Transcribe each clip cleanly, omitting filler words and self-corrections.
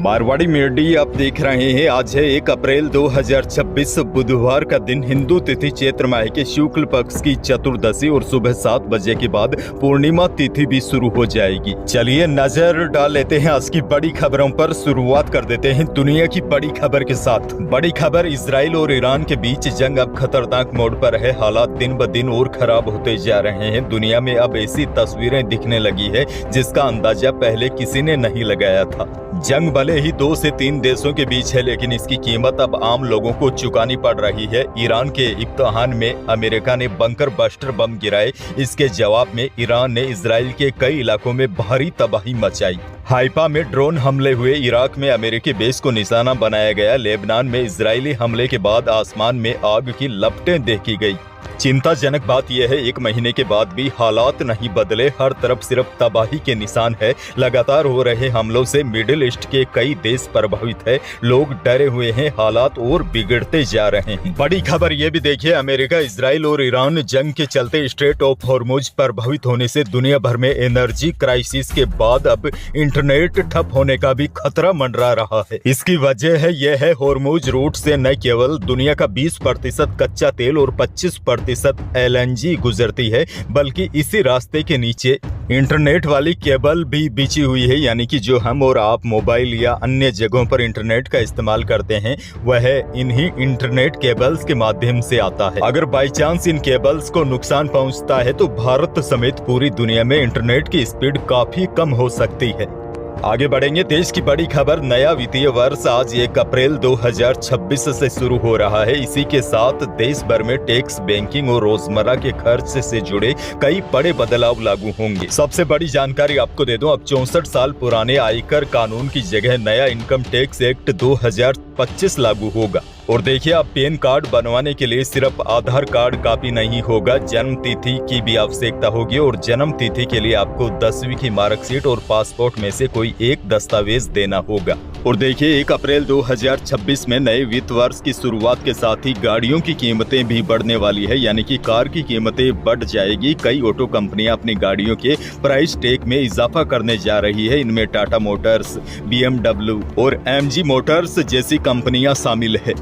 Marwari media आप देख रहे हैं। आज है 1 अप्रैल 2026 बुधवार का दिन। हिंदू तिथि चैत्र माह के शुक्ल पक्ष की चतुर्दशी और सुबह 7 बजे के बाद पूर्णिमा तिथि भी शुरू हो जाएगी। चलिए नजर डाल लेते हैं आज की बड़ी खबरों पर। शुरुआत कर देते हैं दुनिया की बड़ी खबर के साथ। बड़ी खबर, इजराइल और ईरान के बीच जंग अब खतरनाक मोड़ पर है। हालात दिन ब दिन और खराब होते जा रहे हैं। दुनिया में अब ऐसी तस्वीरें दिखने लगी है जिसका अंदाजा पहले किसी ने नहीं लगाया था। जंग भले ही 2 से 3 देशों के बीच है, लेकिन इसकी कीमत अब आम लोगों को चुकानी पड़ रही है। ईरान के इम्तिहान में अमेरिका ने बंकर बस्टर बम गिराए। इसके जवाब में ईरान ने इजराइल के कई इलाकों में भारी तबाही मचाई। हाइफा में ड्रोन हमले हुए। इराक में अमेरिकी बेस को निशाना बनाया गया। लेबनान में इजरायली हमले के बाद आसमान में आग की लपटें देखी गई। चिंताजनक बात यह है, 1 महीने के बाद भी हालात नहीं बदले। हर तरफ सिर्फ तबाही के निशान है। लगातार हो रहे हमलों से मिडिल ईस्ट के कई देश प्रभावित है। लोग डरे हुए हैं। हालात और बिगड़ते जा रहे हैं। बड़ी खबर यह भी देखिए, अमेरिका, इजराइल और ईरान जंग के चलते स्ट्रेट ऑफ हॉर्मुज प्रभावित होने से दुनिया भर में एनर्जी क्राइसिस के बाद अब इंटरनेट ठप होने का भी खतरा मंडरा रहा है। इसकी वजह है यह है, हॉर्मुज रूट से न केवल दुनिया का 20% कच्चा तेल और 25% LNG गुजरती है, बल्कि इसी रास्ते के नीचे इंटरनेट वाली केबल भी बिछी हुई है। यानी कि जो हम और आप मोबाइल या अन्य जगहों पर इंटरनेट का इस्तेमाल करते हैं, वह इन्हीं इंटरनेट केबल्स के माध्यम से आता है। अगर बाई चांस इन केबल्स को नुकसान पहुंचता है तो भारत समेत पूरी दुनिया में इंटरनेट की स्पीड काफी कम हो सकती है। आगे बढ़ेंगे। देश की बड़ी खबर, नया वित्तीय वर्ष आज 1 अप्रैल 2026 से शुरू हो रहा है। इसी के साथ देश भर में टैक्स, बैंकिंग और रोजमर्रा के खर्च से जुड़े कई बड़े बदलाव लागू होंगे। सबसे बड़ी जानकारी आपको दे दूं, अब 64 साल पुराने आयकर कानून की जगह नया इनकम टैक्स एक्ट 2025 लागू होगा। और देखिए, अब पैन कार्ड बनवाने के लिए सिर्फ आधार कार्ड काफी नहीं होगा, जन्म तिथि की भी आवश्यकता होगी। और जन्म तिथि के लिए आपको 10वीं की मार्कशीट और पासपोर्ट में से कोई एक दस्तावेज देना होगा। और देखिए, 1 अप्रैल 2026 में नए वित्त वर्ष की शुरुआत के साथ ही गाड़ियों की कीमतें भी बढ़ने वाली है। यानी कि कार की कीमतें बढ़ जाएगी। कई ऑटो कंपनियां अपनी गाड़ियों के प्राइस टैग में इजाफा करने जा रही है। इनमें टाटा मोटर्स, BMW और MG मोटर्स जैसी कंपनियां शामिल है।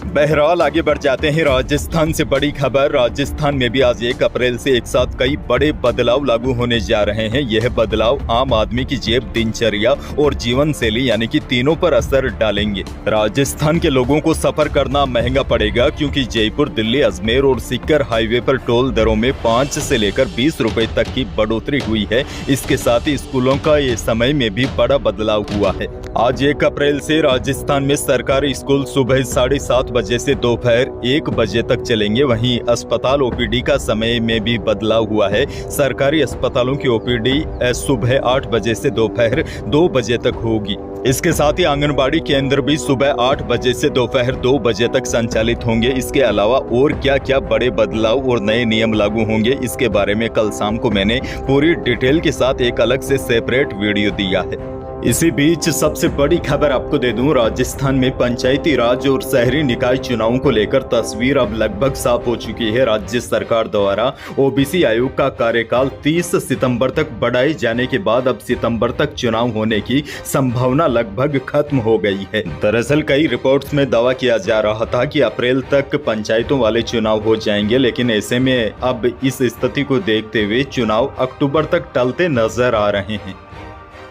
बहरहाल आगे बढ़ जाते हैं। राजस्थान से बड़ी खबर, राजस्थान में भी आज 1 अप्रैल से एक साथ कई बड़े बदलाव लागू होने जा रहे हैं। यह बदलाव आम आदमी की जेब, दिनचर्या और जीवन शैली यानी कि तीनों पर असर डालेंगे। राजस्थान के लोगों को सफर करना महंगा पड़ेगा, क्योंकि जयपुर, दिल्ली, अजमेर और सीकर हाईवे पर टोल दरों में 5 से लेकर 20 रुपए तक की बढ़ोतरी हुई है। इसके साथ ही स्कूलों का ये समय में भी बड़ा बदलाव हुआ है। आज 1 अप्रैल से राजस्थान में सरकारी स्कूल सुबह 7:30 बजे से दोपहर 1 बजे तक चलेंगे। वहीं अस्पताल OPD का समय में भी बदलाव हुआ है। सरकारी अस्पतालों की OPD सुबह 8 बजे से दोपहर 2 बजे तक होगी। इसके साथ ही आंगनबाड़ी केंद्र भी सुबह 8 बजे से दोपहर 2 बजे तक संचालित होंगे। इसके अलावा और क्या क्या बड़े बदलाव और नए नियम लागू होंगे, इसके बारे में कल शाम को मैंने पूरी डिटेल के साथ एक अलग से सेपरेट वीडियो दिया है। इसी बीच सबसे बड़ी खबर आपको दे दूं, राजस्थान में पंचायती राज और शहरी निकाय चुनावों को लेकर तस्वीर अब लगभग साफ हो चुकी है। राज्य सरकार द्वारा OBC आयोग का कार्यकाल 30 सितंबर तक बढ़ाए जाने के बाद अब सितंबर तक चुनाव होने की संभावना लगभग खत्म हो गई है। दरअसल कई रिपोर्ट्स में दावा किया जा रहा था कि अप्रैल तक पंचायतों वाले चुनाव हो जाएंगे, लेकिन ऐसे में अब इस स्थिति को देखते हुए चुनाव अक्टूबर तक टलते नजर आ रहे हैं।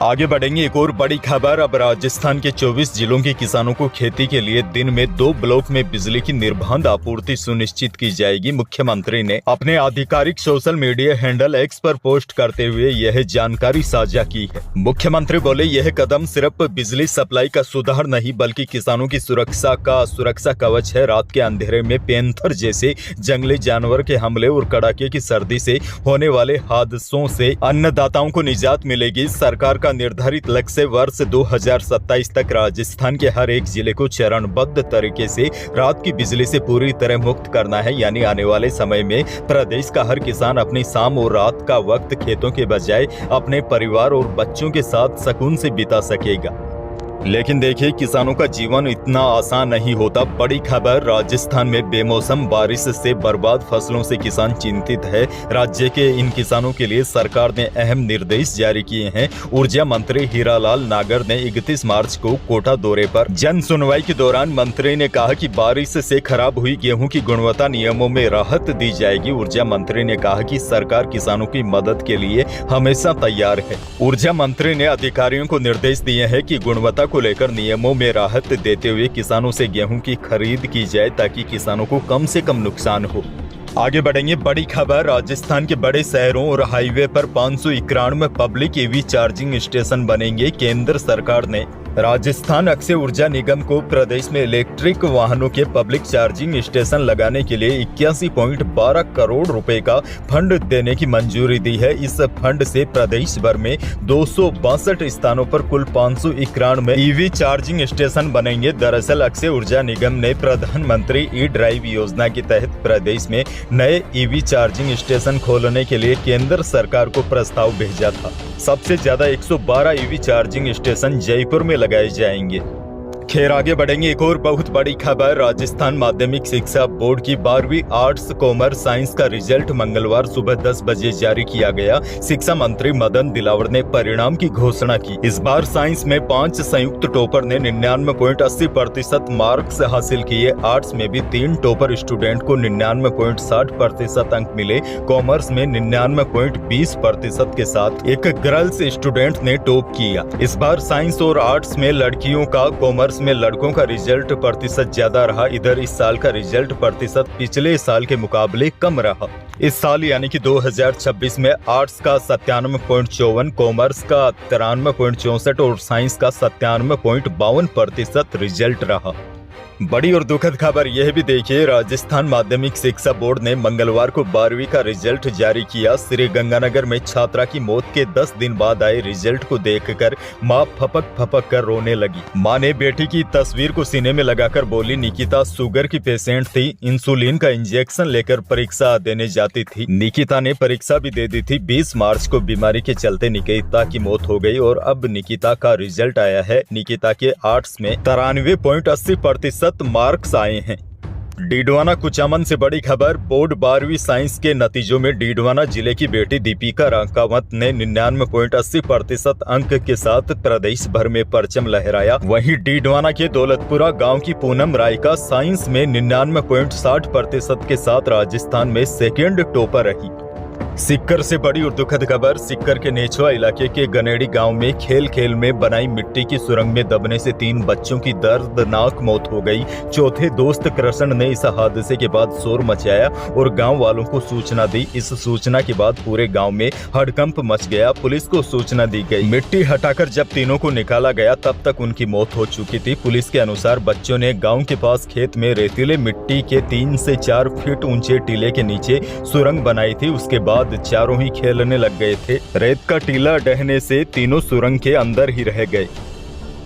आगे बढ़ेंगे। एक और बड़ी खबर, अब राजस्थान के 24 जिलों के किसानों को खेती के लिए दिन में 2 ब्लॉक में बिजली की निर्बाध आपूर्ति सुनिश्चित की जाएगी। मुख्यमंत्री ने अपने आधिकारिक सोशल मीडिया हैंडल X पर पोस्ट करते हुए यह जानकारी साझा की है। मुख्यमंत्री बोले, यह कदम सिर्फ बिजली सप्लाई का सुधार नहीं, बल्कि किसानों की सुरक्षा कवच है। रात के अंधेरे में पैंथर जैसे जंगली जानवर के हमले और कड़ाके की सर्दी से होने वाले हादसों से अन्नदाताओं को निजात मिलेगी। सरकार का निर्धारित लक्ष्य वर्ष 2027 तक राजस्थान के हर एक जिले को चरणबद्ध तरीके से रात की बिजली से पूरी तरह मुक्त करना है। यानी आने वाले समय में प्रदेश का हर किसान अपनी शाम और रात का वक्त खेतों के बजाय अपने परिवार और बच्चों के साथ सुकून से बिता सकेगा। लेकिन देखिए, किसानों का जीवन इतना आसान नहीं होता। बड़ी खबर, राजस्थान में बेमौसम बारिश से बर्बाद फसलों से किसान चिंतित है। राज्य के इन किसानों के लिए सरकार ने अहम निर्देश जारी किए हैं। ऊर्जा मंत्री हीरालाल नागर ने 31 मार्च को कोटा दौरे पर जन सुनवाई के दौरान मंत्री ने कहा कि बारिश से खराब हुई गेहूं की गुणवत्ता नियमों में राहत दी जाएगी। ऊर्जा मंत्री ने कहा कि सरकार किसानों की मदद के लिए हमेशा तैयार है। ऊर्जा मंत्री ने अधिकारियों को निर्देश दिए हैं कि गुणवत्ता को लेकर नियमों में राहत देते हुए किसानों से गेहूं की खरीद की जाए ताकि किसानों को कम से कम नुकसान हो। आगे बढ़ेंगे। बड़ी खबर, राजस्थान के बड़े शहरों और हाईवे पर 591 पब्लिक ईवी चार्जिंग स्टेशन बनेंगे। केंद्र सरकार ने राजस्थान अक्षय ऊर्जा निगम को प्रदेश में इलेक्ट्रिक वाहनों के पब्लिक चार्जिंग स्टेशन लगाने के लिए 81.12 करोड़ रुपए का फंड देने की मंजूरी दी है। इस फंड से प्रदेश भर में 262 स्थानों पर कुल 591 ईवी चार्जिंग स्टेशन बनेंगे। दरअसल अक्षय ऊर्जा निगम ने प्रधानमंत्री ई ड्राइव योजना के तहत प्रदेश में नए ईवी चार्जिंग स्टेशन खोलने के लिए केंद्र सरकार को प्रस्ताव भेजा था। सबसे ज्यादा 112 ईवी चार्जिंग स्टेशन जयपुर में लगाए जाएंगे। खैर, आगे बढ़ेंगे। एक और बहुत बड़ी खबर, राजस्थान माध्यमिक शिक्षा बोर्ड की 12वीं आर्ट्स कॉमर्स साइंस का रिजल्ट मंगलवार सुबह 10 बजे जारी किया गया। शिक्षा मंत्री मदन दिलावर ने परिणाम की घोषणा की। इस बार साइंस में 5 संयुक्त टॉपर ने 99.80% मार्क्स हासिल किए। आर्ट्स में भी 3 टॉपर स्टूडेंट को 99.60% अंक मिले। कॉमर्स में 99.20% के साथ एक गर्ल्स स्टूडेंट ने टॉप किया। इस बार साइंस और आर्ट्स में लड़कियों का, कॉमर्स में लड़कों का रिजल्ट प्रतिशत ज्यादा रहा। इधर इस साल का रिजल्ट प्रतिशत पिछले साल के मुकाबले कम रहा। इस साल यानी कि 2026 में आर्ट्स का 97.54, कॉमर्स का 93.64 और साइंस का 97.52% रिजल्ट रहा। बड़ी और दुखद खबर यह भी देखिए, राजस्थान माध्यमिक शिक्षा बोर्ड ने मंगलवार को 12वीं का रिजल्ट जारी किया। श्री गंगानगर में छात्रा की मौत के 10 दिन बाद आए रिजल्ट को देखकर मां फपक कर रोने लगी। मां ने बेटी की तस्वीर को सीने में लगाकर बोली, निकिता शुगर की पेशेंट थी, इंसुलिन का इंजेक्शन लेकर परीक्षा देने जाती थी। निकिता ने परीक्षा भी दे दी थी। 20 मार्च को बीमारी के चलते निकिता की मौत हो गई और अब निकिता का रिजल्ट आया है। निकिता के आर्ट्स में 93.80% मार्क्स आए हैं। डीडवाना कुचामन से बड़ी खबर, बोर्ड 12वीं साइंस के नतीजों में डीडवाना जिले की बेटी दीपिका रांकावत ने 99.80% अंक के साथ प्रदेश भर में परचम लहराया। वहीं डीडवाना के दौलतपुरा गांव की पूनम राय का साइंस में 99.60% के साथ राजस्थान में सेकेंड टॉपर रही। सिक्कर से बड़ी और दुखद खबर, सिक्कर के नेछवा इलाके के गनेड़ी गांव में खेल में बनाई मिट्टी की सुरंग में दबने से 3 बच्चों की दर्दनाक मौत हो गई। चौथे दोस्त कृष्ण ने इस हादसे के बाद शोर मचाया और गांव वालों को सूचना दी। इस सूचना के बाद पूरे गांव में हड़कंप मच गया। पुलिस को सूचना दी गई। मिट्टी हटाकर जब तीनों को निकाला गया तब तक उनकी मौत हो चुकी थी। पुलिस के अनुसार बच्चों ने गाँव के पास खेत में रेतीले मिट्टी के 3 से 4 फीट ऊंचे टीले के नीचे सुरंग बनाई थी। उसके बाद चारों ही खेलने लग गए थे। रेत का टीला ढहने से तीनों सुरंग के अंदर ही रह गए।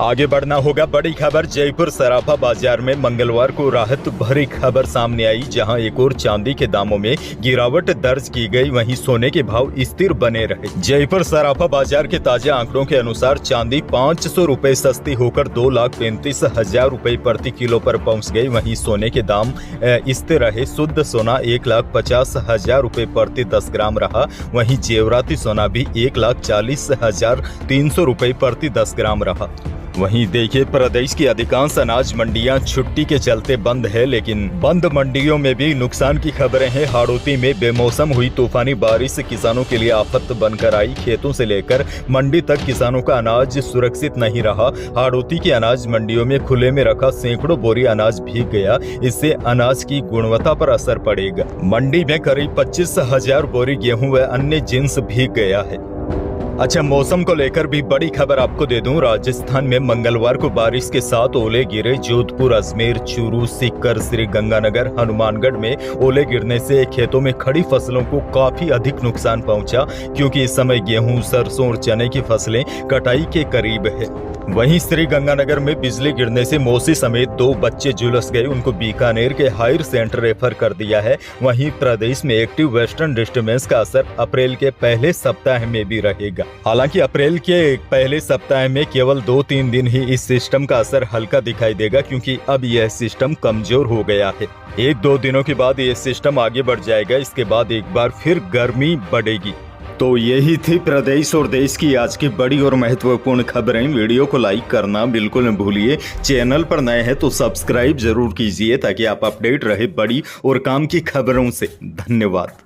आगे बढ़ना होगा। बड़ी खबर, जयपुर सराफा बाजार में मंगलवार को राहत भरी खबर सामने आई, जहां एक और चांदी के दामों में गिरावट दर्ज की गई, वहीं सोने के भाव स्थिर बने रहे। जयपुर सराफा बाजार के ताजा आंकड़ों के अनुसार चांदी 500 रुपए सस्ती होकर 2,35,000 रुपए प्रति किलो पर पहुंच गई। वहीं सोने के दाम स्थिर रहे। शुद्ध सोना 1,50,000 रुपए प्रति 10 ग्राम रहा। वहीं जेवराती सोना भी 1,40,300 रुपए प्रति 10 ग्राम रहा। वहीं देखिए, प्रदेश की अधिकांश अनाज मंडियां छुट्टी के चलते बंद है, लेकिन बंद मंडियों में भी नुकसान की खबरें हैं। हाड़ौती में बेमौसम हुई तूफानी बारिश किसानों के लिए आफत बनकर आई। खेतों से लेकर मंडी तक किसानों का अनाज सुरक्षित नहीं रहा। हाड़ौती की अनाज मंडियों में खुले में रखा सैकड़ों बोरी अनाज भीग गया। इससे अनाज की गुणवत्ता पर असर पड़ेगा। मंडी में करीब 25,000 बोरी गेहूं व अन्य जिन्स भीग गया है। अच्छा, मौसम को लेकर भी बड़ी खबर आपको दे दूं। राजस्थान में मंगलवार को बारिश के साथ ओले गिरे। जोधपुर, अजमेर, चूरू, सीकर, श्री गंगानगर, हनुमानगढ़ में ओले गिरने से खेतों में खड़ी फसलों को काफी अधिक नुकसान पहुंचा, क्योंकि इस समय गेहूं, सरसों और चने की फसलें कटाई के करीब है। वहीं श्री गंगानगर में बिजली गिरने से मौसी समेत 2 बच्चे झुलस गए, उनको बीकानेर के हायर सेंटर रेफर कर दिया है। वहीं प्रदेश में एक्टिव वेस्टर्न डिस्टर्बेंस का असर अप्रैल के पहले सप्ताह में भी रहेगा। हालांकि अप्रैल के पहले सप्ताह में केवल 2-3 दिन ही इस सिस्टम का असर हल्का दिखाई देगा, क्योंकि अब यह सिस्टम कमजोर हो गया है। 1-2 दिनों के बाद यह सिस्टम आगे बढ़ जाएगा। इसके बाद एक बार फिर गर्मी बढ़ेगी। तो यही थी प्रदेश और देश की आज की बड़ी और महत्वपूर्ण खबरें। वीडियो को लाइक करना बिल्कुल न भूलिए। चैनल पर नए हैं तो सब्सक्राइब जरूर कीजिए, ताकि आप अपडेट रहे बड़ी और काम की खबरों से। धन्यवाद।